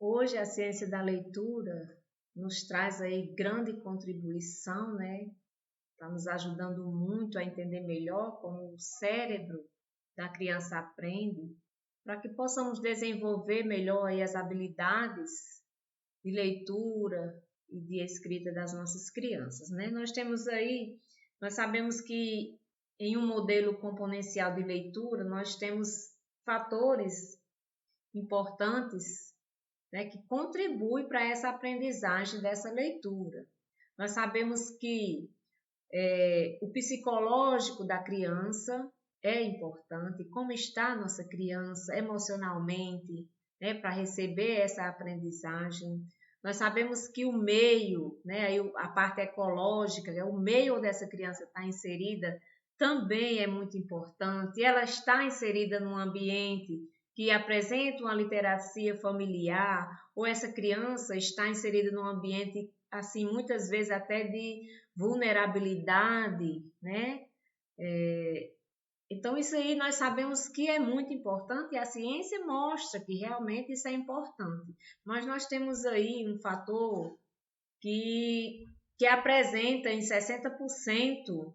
Hoje a ciência da leitura nos traz aí grande contribuição, né? Está nos ajudando muito a entender melhor como o cérebro da criança aprende, para que possamos desenvolver melhor aí as habilidades de leitura e de escrita das nossas crianças, né? Nós sabemos que em um modelo componencial de leitura, nós temos fatores importantes, né, que contribuem para essa aprendizagem dessa leitura. Nós sabemos que o psicológico da criança é importante, como está a nossa criança emocionalmente, né, para receber essa aprendizagem. Nós sabemos que o meio, né, a parte ecológica, o meio onde essa criança está inserida, também é muito importante. Ela está inserida num ambiente que apresenta uma literacia familiar, ou essa criança está inserida num ambiente, assim, muitas vezes até de vulnerabilidade, né? Então, isso aí nós sabemos que é muito importante e a ciência mostra que realmente isso é importante. Mas nós temos aí um fator que apresenta em 60%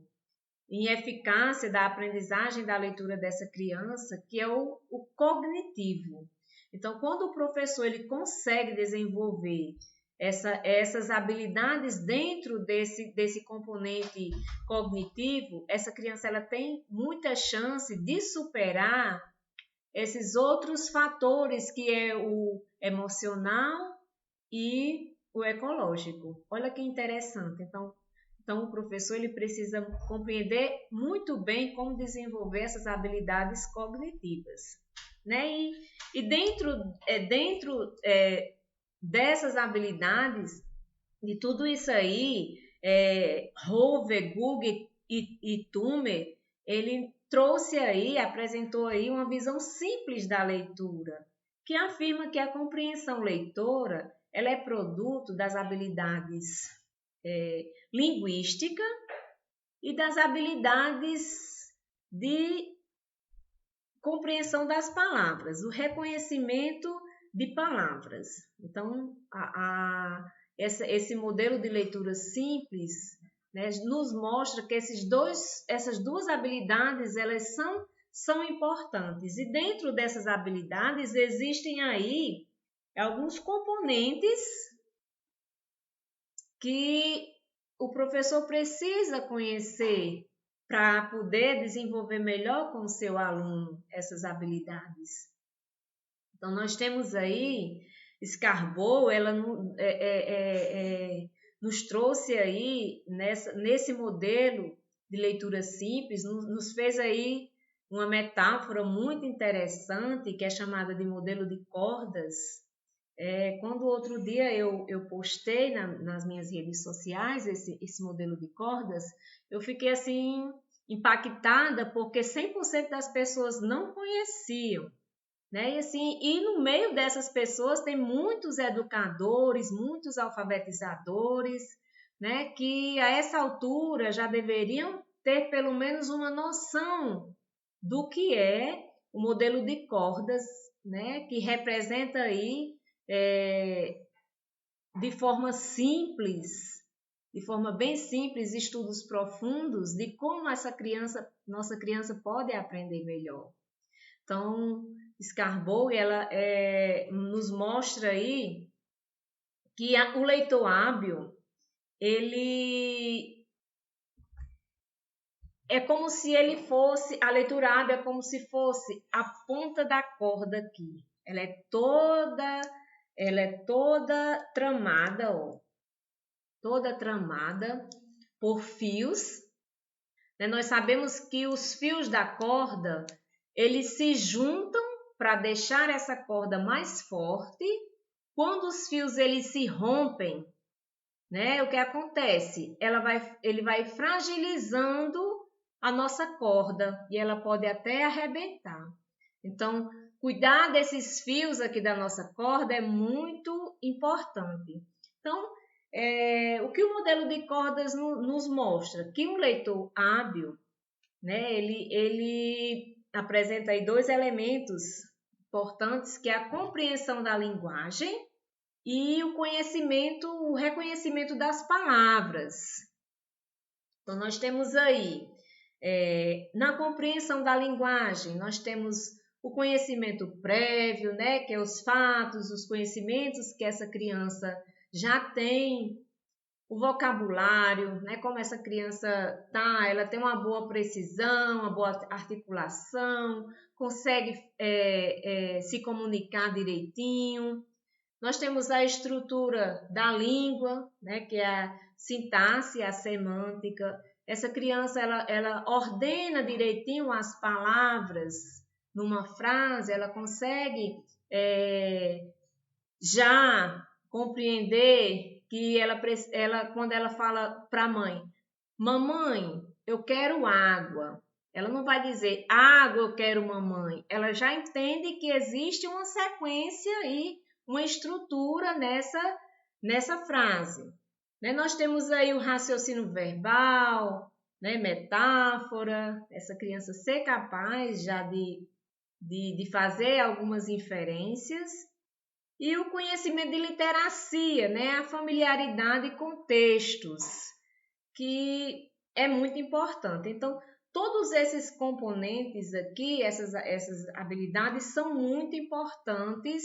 em eficácia da aprendizagem da leitura dessa criança, que é o cognitivo. Então, quando o professor ele consegue desenvolver essas habilidades dentro desse componente cognitivo, essa criança ela tem muita chance de superar esses outros fatores que é o emocional e o ecológico. Olha que interessante. Então, o professor ele precisa compreender muito bem como desenvolver essas habilidades cognitivas, né? E dentro dessas habilidades, de tudo isso aí, Hoover, Google e Tumer, ele apresentou aí uma visão simples da leitura, que afirma que a compreensão leitora ela é produto das habilidades linguística e das habilidades de compreensão das palavras, o reconhecimento de palavras. Então, esse modelo de leitura simples, né, nos mostra que essas duas habilidades elas são importantes. E dentro dessas habilidades existem aí alguns componentes que o professor precisa conhecer para poder desenvolver melhor com o seu aluno essas habilidades. Então, nós temos aí, Scarboe, ela nos trouxe aí, nesse modelo de leitura simples, nos fez aí uma metáfora muito interessante, que é chamada de modelo de cordas. Quando outro dia eu postei nas minhas redes sociais esse modelo de cordas, eu fiquei assim impactada porque 100% das pessoas não conheciam, né? E no meio dessas pessoas tem muitos educadores, muitos alfabetizadores, né? Que a essa altura já deveriam ter pelo menos uma noção do que é o modelo de cordas, né? Que representa aí de forma simples, de forma bem simples, estudos profundos de como nossa criança pode aprender melhor. Então, Scarboe, ela nos mostra aí que o leitor hábil, ele é como se a leitura hábil é como se fosse a ponta da corda aqui. Ela é toda tramada, ó, toda tramada por fios. Né? Nós sabemos que os fios da corda, eles se juntam para deixar essa corda mais forte. Quando os fios eles se rompem, né? O que acontece? Ele vai fragilizando a nossa corda e ela pode até arrebentar. Então, cuidar desses fios aqui da nossa corda é muito importante. Então, o que o modelo de cordas nos mostra? Que um leitor hábil, né, ele apresenta aí dois elementos importantes, que é a compreensão da linguagem, e o reconhecimento das palavras. Então, nós temos aí, na compreensão da linguagem, nós temos o conhecimento prévio, né, que é os fatos, os conhecimentos que essa criança já tem, o vocabulário, né, como essa criança tá, ela tem uma boa precisão, uma boa articulação, consegue se comunicar direitinho. Nós temos a estrutura da língua, né, que é a sintaxe, a semântica. Essa criança, ela ordena direitinho as palavras numa frase, ela consegue já compreender que quando ela fala para a mãe, mamãe, eu quero água. Ela não vai dizer, água, eu quero mamãe. Ela já entende que existe uma sequência e uma estrutura nessa frase. Né? Nós temos aí o raciocínio verbal, né? Metáfora, essa criança ser capaz já de fazer algumas inferências. E o conhecimento de literacia, né? A familiaridade com textos, que é muito importante. Então, todos esses componentes aqui, essas habilidades são muito importantes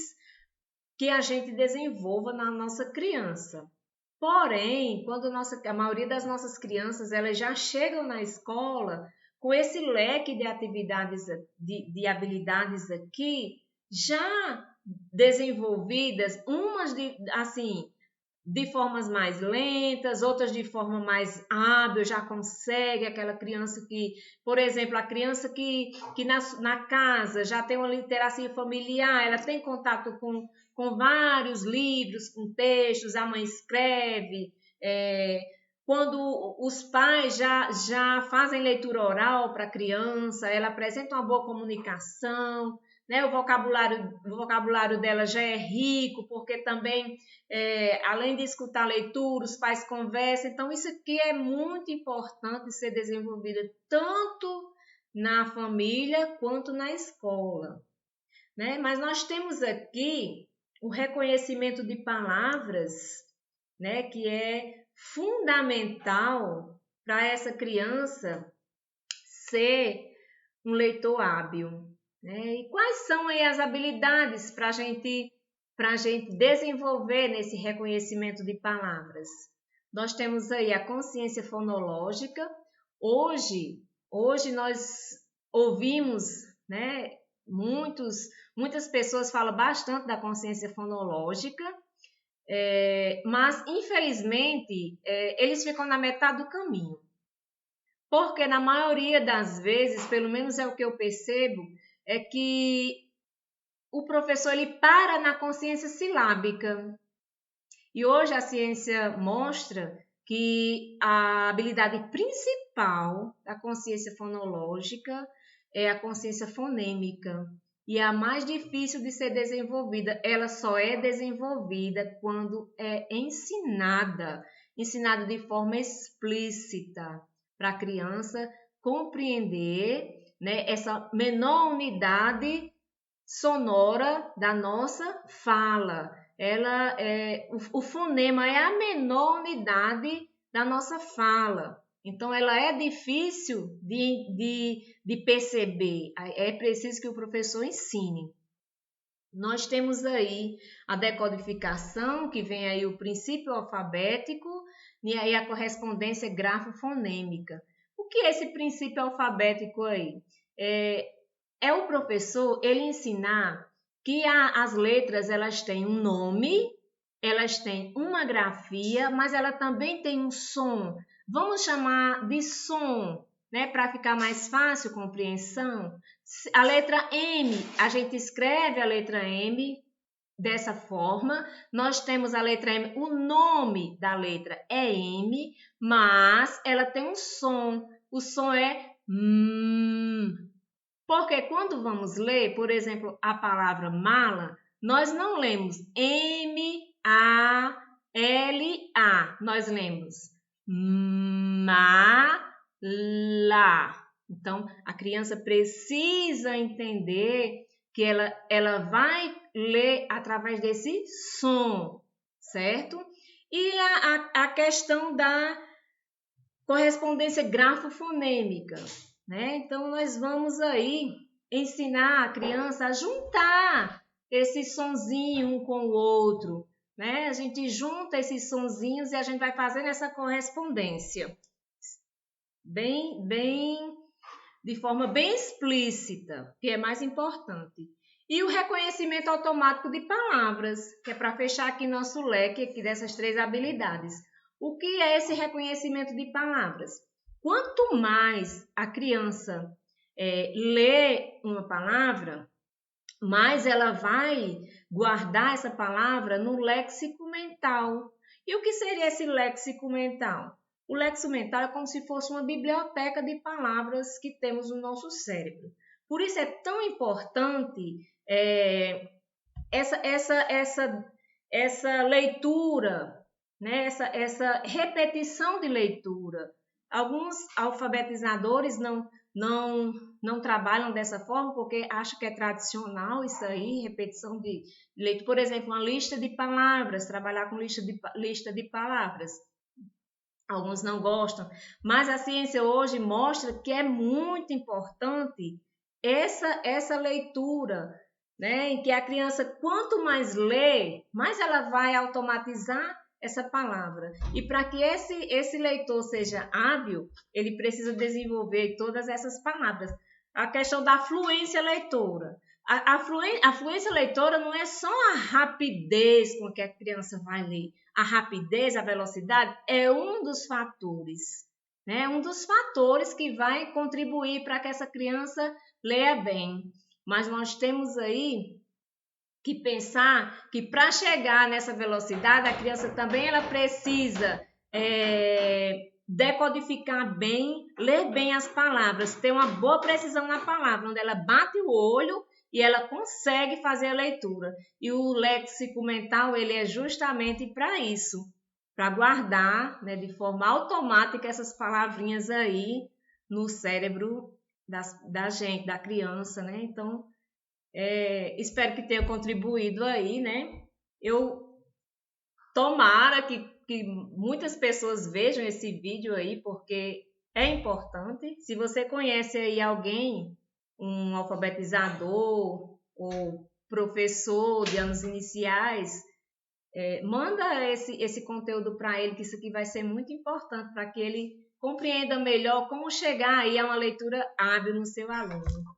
que a gente desenvolva na nossa criança. Porém, quando a maioria das nossas crianças elas já chegam na escola com esse leque de atividades, de habilidades aqui, já desenvolvidas, umas de formas mais lentas, outras de forma mais hábil, já consegue, aquela criança que, por exemplo, a criança que na casa já tem uma literacia familiar, ela tem contato com vários livros, com textos, a mãe escreve, quando os pais já fazem leitura oral para a criança, ela apresenta uma boa comunicação, né? O vocabulário dela já é rico, porque também, além de escutar leitura, os pais conversam. Então, isso aqui é muito importante ser desenvolvido tanto na família quanto na escola. Né? Mas nós temos aqui o reconhecimento de palavras, né? Que é fundamental para essa criança ser um leitor hábil. Né? E quais são aí as habilidades para a gente desenvolver nesse reconhecimento de palavras? Nós temos aí a consciência fonológica. Hoje nós ouvimos, né, muitas pessoas falam bastante da consciência fonológica, mas infelizmente eles ficam na metade do caminho. Porque na maioria das vezes, pelo menos é o que eu percebo, é que o professor ele para na consciência silábica. E hoje a ciência mostra que a habilidade principal da consciência fonológica é a consciência fonêmica. E é a mais difícil de ser desenvolvida. Ela só é desenvolvida quando é ensinada de forma explícita, para a criança compreender, né, essa menor unidade sonora da nossa fala. O fonema é a menor unidade da nossa fala. Então, ela é difícil de perceber. É preciso que o professor ensine. Nós temos aí a decodificação, que vem aí o princípio alfabético, e aí a correspondência grafo-fonêmica. O que é esse princípio alfabético aí? É o professor ele ensinar que as letras elas têm um nome, elas têm uma grafia, mas ela também tem um som. Vamos chamar de som, né, para ficar mais fácil a compreensão. A letra M, a gente escreve a letra M dessa forma. Nós temos a letra M, o nome da letra é M, mas ela tem um som. O som é Porque quando vamos ler, por exemplo, a palavra mala, nós não lemos M-A-L-A. Nós lemos mala. Então, a criança precisa entender que ela vai ler através desse som. certo? E a questão da correspondência grafofonêmica, né? Então, nós vamos aí ensinar a criança a juntar esse sonzinho um com o outro, né? A gente junta esses sonzinhos e a gente vai fazendo essa correspondência de forma bem explícita, que é mais importante. E o reconhecimento automático de palavras, que é para fechar aqui nosso leque aqui dessas 3 habilidades. O que é esse reconhecimento de palavras? Quanto mais a criança lê uma palavra, mais ela vai guardar essa palavra no léxico mental. E o que seria esse léxico mental? O léxico mental é como se fosse uma biblioteca de palavras que temos no nosso cérebro. Por isso é tão importante essa leitura, né? essa repetição de leitura. Alguns alfabetizadores não trabalham dessa forma porque acham que é tradicional isso aí, repetição de leitura. Por exemplo, uma lista de palavras, trabalhar com lista de palavras. Alguns não gostam, mas a ciência hoje mostra que é muito importante essa leitura, né? Em que a criança, quanto mais lê, mais ela vai automatizar essa palavra. E para que esse leitor seja hábil, ele precisa desenvolver todas essas palavras. A questão da fluência leitora. A fluência leitora não é só a rapidez com que a criança vai ler. A rapidez, a velocidade é um dos fatores, né? Um dos fatores que vai contribuir para que essa criança leia bem. Mas nós temos aí que pensar que para chegar nessa velocidade, a criança também ela precisa decodificar bem, ler bem as palavras, ter uma boa precisão na palavra, onde ela bate o olho e ela consegue fazer a leitura. E o léxico mental, ele é justamente para isso, para guardar, né, de forma automática essas palavrinhas aí no cérebro da gente, da criança, né? Então, espero que tenha contribuído aí, né? Tomara que muitas pessoas vejam esse vídeo aí, porque é importante. Se você conhece aí alguém, um alfabetizador ou professor de anos iniciais, manda esse conteúdo para ele, que isso aqui vai ser muito importante para que ele compreenda melhor como chegar aí a uma leitura hábil no seu aluno.